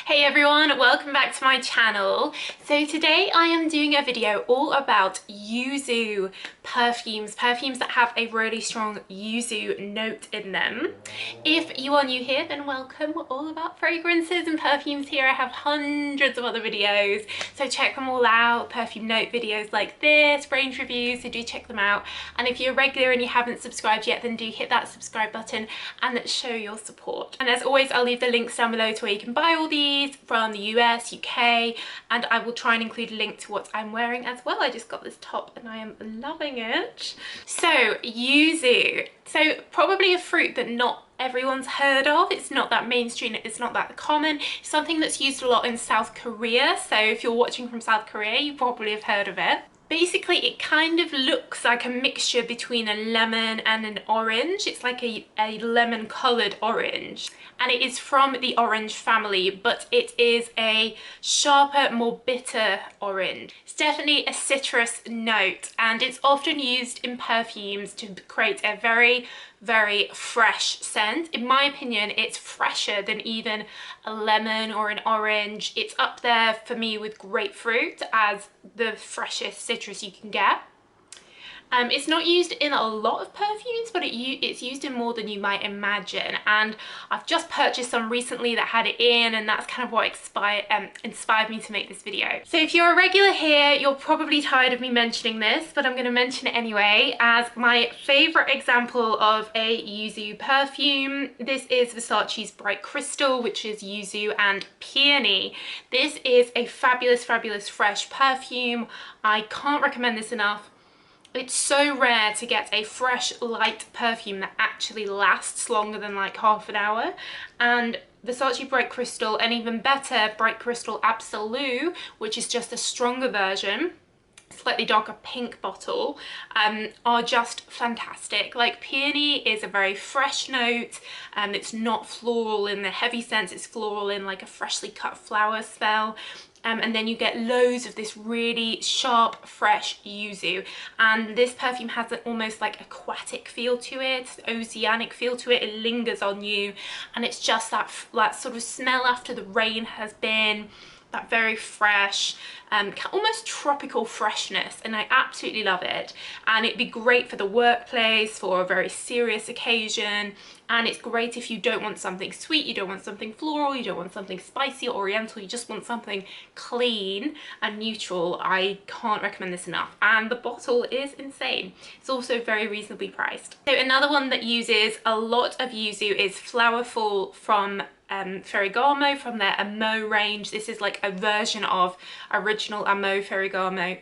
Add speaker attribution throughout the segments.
Speaker 1: Hey everyone, welcome back to my channel. So today I am doing a video all about YUZU perfumes that have a really strong YUZU note in them. If you are new here, then welcome. We're all about fragrances and perfumes here. I have hundreds of other videos, so check them all out. Perfume note videos like this, range reviews, so do check them out. And if you're a regular and you haven't subscribed yet, then do hit that subscribe button and show your support. And as always, I'll leave the links down below to where you can buy all these from the US, UK, and I will try and include a link to what I'm wearing as well. I just got this top and I am loving it. So YUZU, so probably a fruit that not everyone's heard of. It's not that mainstream, it's not that common. It's something that's used a lot in South Korea, so if you're watching from South Korea, you probably have heard of it. Basically, it kind of looks like a mixture between a lemon and an orange. It's like a lemon coloured orange, and it is from the orange family, but it is a sharper, more bitter orange. It's definitely a citrus note, and it's often used in perfumes to create a very fresh scent. In my opinion, it's fresher than even a lemon or an orange. It's up there for me with grapefruit as the freshest citrus you can get. It's not used in a lot of perfumes, but it's used in more than you might imagine, and I've just purchased some recently that had it in, and that's kind of what inspired me to make this video. So if you're a regular here, you're probably tired of me mentioning this, but I'm going to mention it anyway as my favourite example of a YUZU perfume. This is Versace's Bright Crystal, which is YUZU and peony. This is a fabulous fresh perfume. I can't recommend this enough. It's so rare to get a fresh, light perfume that actually lasts longer than like half an hour. And Versace Bright Crystal, and even better, Bright Crystal Absolute, which is just a stronger version, slightly darker pink bottle, are just fantastic. Like, peony is a very fresh note, and it's not floral in the heavy sense, it's floral in like a freshly cut flower smell. And then you get loads of this really sharp, fresh YUZU, and this perfume has an almost like aquatic feel to it, oceanic feel to it. It lingers on you, and it's just that sort of smell after the rain has been, that very fresh, almost tropical freshness, and I absolutely love it. And it'd be great for the workplace, for a very serious occasion, and it's great if you don't want something sweet, you don't want something floral, you don't want something spicy or oriental, you just want something clean and neutral. I can't recommend this enough, and the bottle is insane. It's also very reasonably priced. So another one that uses a lot of YUZU is Flowerful from Ferragamo, from their Amo range. This is like a version of original Amo Ferragamo.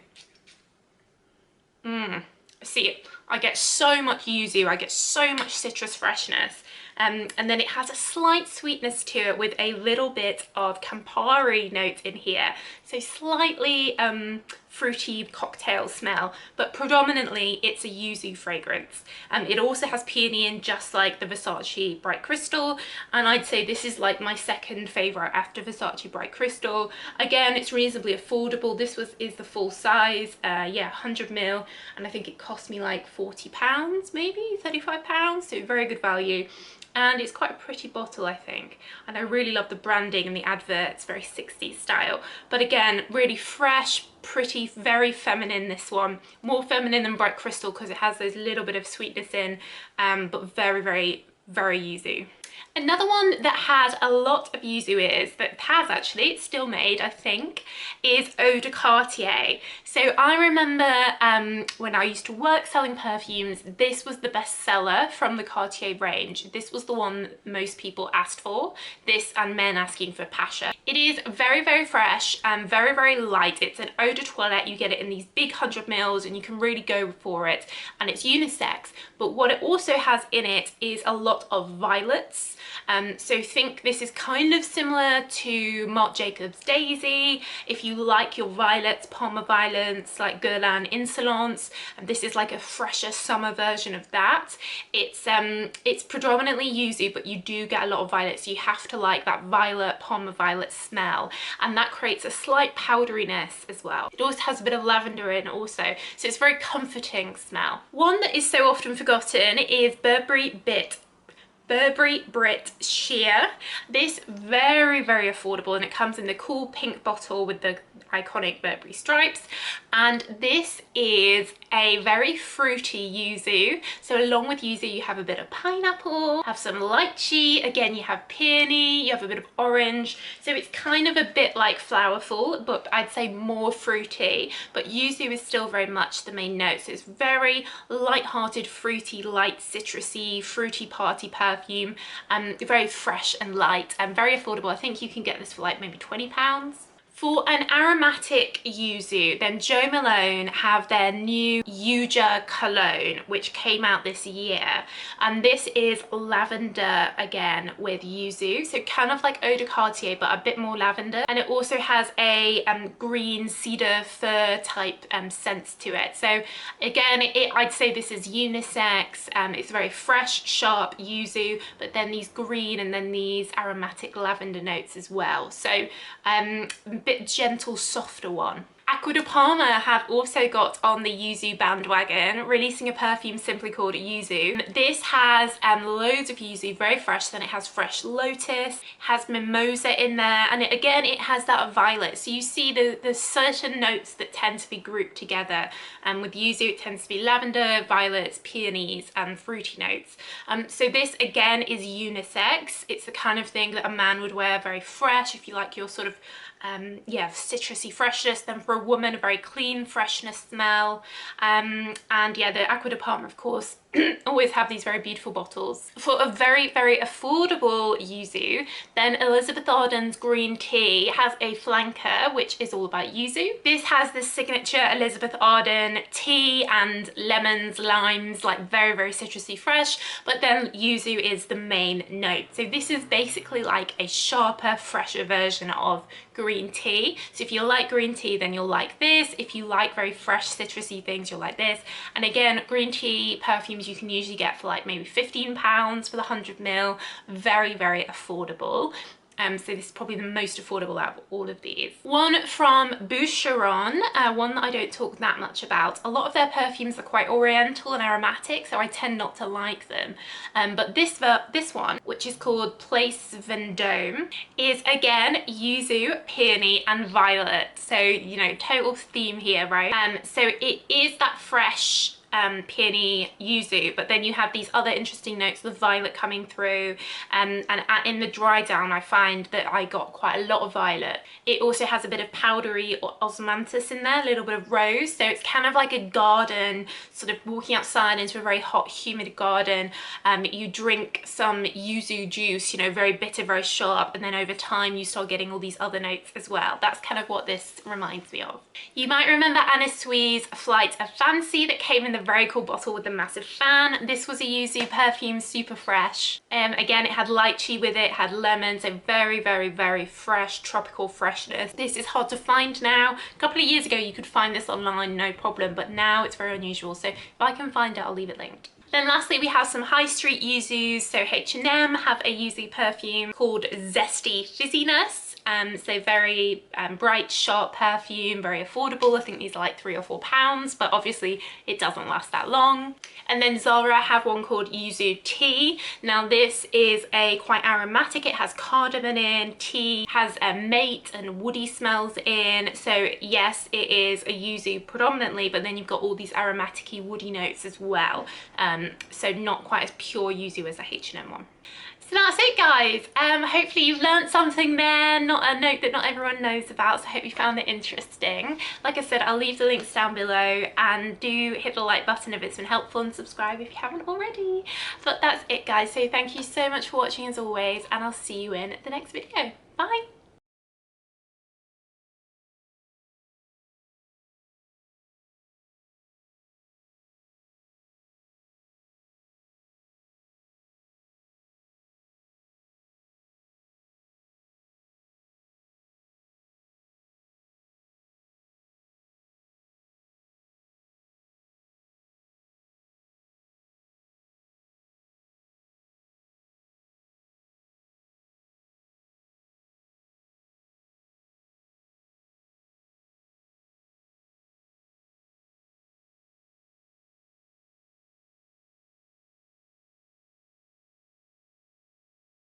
Speaker 1: See, I get so much YUZU, I get so much citrus freshness, and then it has a slight sweetness to it with a little bit of Campari note in here, so slightly fruity cocktail smell, but predominantly it's a YUZU fragrance. It also has peony in, just like the Versace Bright Crystal, and I'd say this is like my second favourite after Versace Bright Crystal. Again, it's reasonably affordable. This is the full size, yeah, 100ml, and I think it cost me like £40, maybe £35, so very good value. And it's quite a pretty bottle, I think, and I really love the branding and the advert. It's very 60s style, but again, really fresh, pretty, very feminine. This one more feminine than Bright Crystal because it has those little bit of sweetness in, but very YUZU. Another one that has a lot of YUZU it's still made, I think, is Eau de Cartier. So I remember when I used to work selling perfumes, this was the best seller from the Cartier range. This was the one most people asked for, this and men asking for Pasha. It is very fresh and very light. It's an eau de toilette. You get it in these big 100ml and you can really go for it, and it's unisex, but what it also has in it is a lot of violets. So think this is kind of similar to Marc Jacobs Daisy, if you like your violets, Palmer Violets, like Guerlain Insolence, and this is like a fresher summer version of that. It's predominantly YUZU, but you do get a lot of violets, so you have to like that violet, Palmer Violet smell, and that creates a slight powderiness as well. It also has a bit of lavender in also, so it's a very comforting smell. One that is so often forgotten is Burberry Burberry Brit Sheer. This very affordable, and it comes in the cool pink bottle with the iconic Burberry stripes, and this is a very fruity yuzu. So along with yuzu you have a bit of pineapple, have some lychee, again you have peony, you have a bit of orange, so it's kind of a bit like flowerful, but I'd say more fruity, but yuzu is still very much the main note. So it's very light-hearted, fruity, light, citrusy, fruity party perfume, very fresh and light and very affordable. I think you can get this for like maybe £20. For an aromatic yuzu, then Jo Malone have their new YUZU cologne, which came out this year. And this is lavender again with yuzu. So kind of like Eau de Cartier, but a bit more lavender. And it also has a green cedar fir type scent to it. So again, I'd say this is unisex. It's very fresh, sharp yuzu, but then these green and then these aromatic lavender notes as well. So bit gentle, softer one. Acqua di Parma have also got on the yuzu bandwagon, releasing a perfume simply called YUZU. This has loads of yuzu, very fresh, then it has fresh lotus, has mimosa in there, and again it has that violet. So you see there's certain notes that tend to be grouped together, and with yuzu it tends to be lavender, violets, peonies and fruity notes. So this again is unisex. It's the kind of thing that a man would wear, very fresh if you like your sort of yeah, citrusy freshness. Then for a woman, a very clean freshness smell, and yeah, the Acqua di Parma of course always have these very beautiful bottles. For a very affordable yuzu, then Elizabeth Arden's green tea has a flanker which is all about yuzu. This has the signature Elizabeth Arden tea and lemons, limes, like very citrusy fresh, but then yuzu is the main note. So this is basically like a sharper, fresher version of green tea. So if you like green tea, then you'll like this. If you like very fresh citrusy things, you'll like this. And again, green tea perfumes you can usually get for like maybe £15 for the 100ml. Very affordable. So this is probably the most affordable out of all of these. One from Boucheron, one that I don't talk that much about. A lot of their perfumes are quite oriental and aromatic, so I tend not to like them. But this one, which is called Place Vendôme, is again yuzu, peony and violet. So, you know, total theme here, right? So it is that fresh peony yuzu, but then you have these other interesting notes, the violet coming through, and in the dry down I find that I got quite a lot of violet. It also has a bit of powdery or osmanthus in there, a little bit of rose, so it's kind of like a garden, sort of walking outside into a very hot humid garden. You drink some yuzu juice, you know, very bitter, very sharp, and then over time you start getting all these other notes as well. That's kind of what this reminds me of. You might remember Anna Sui's Flight of Fancy that came in the very cool bottle with the massive fan. This was a yuzu perfume, super fresh. Again, it had lychee with it, had lemon, so very fresh, tropical freshness. This is hard to find now. A couple of years ago you could find this online, no problem, but now it's very unusual, so if I can find it, I'll leave it linked. Then lastly, we have some high street yuzus. So H&M have a yuzu perfume called Zesty Dizziness. So very bright, sharp perfume, very affordable. I think these are like £3 or £4, but obviously it doesn't last that long. And then Zara have one called Yuzu Tea. Now this is a quite aromatic. It has cardamom in, tea, has a mate and woody smells in. So yes, it is a yuzu predominantly, but then you've got all these aromatic-y woody notes as well. So not quite as pure yuzu as a H&M one. So that's it, guys. Hopefully you've learned something there, not a note that not everyone knows about, so I hope you found it interesting. Like I said, I'll leave the links down below, and do hit the like button if it's been helpful, and subscribe if you haven't already. But that's it, guys. So thank you so much for watching as always, and I'll see you in the next video. Bye!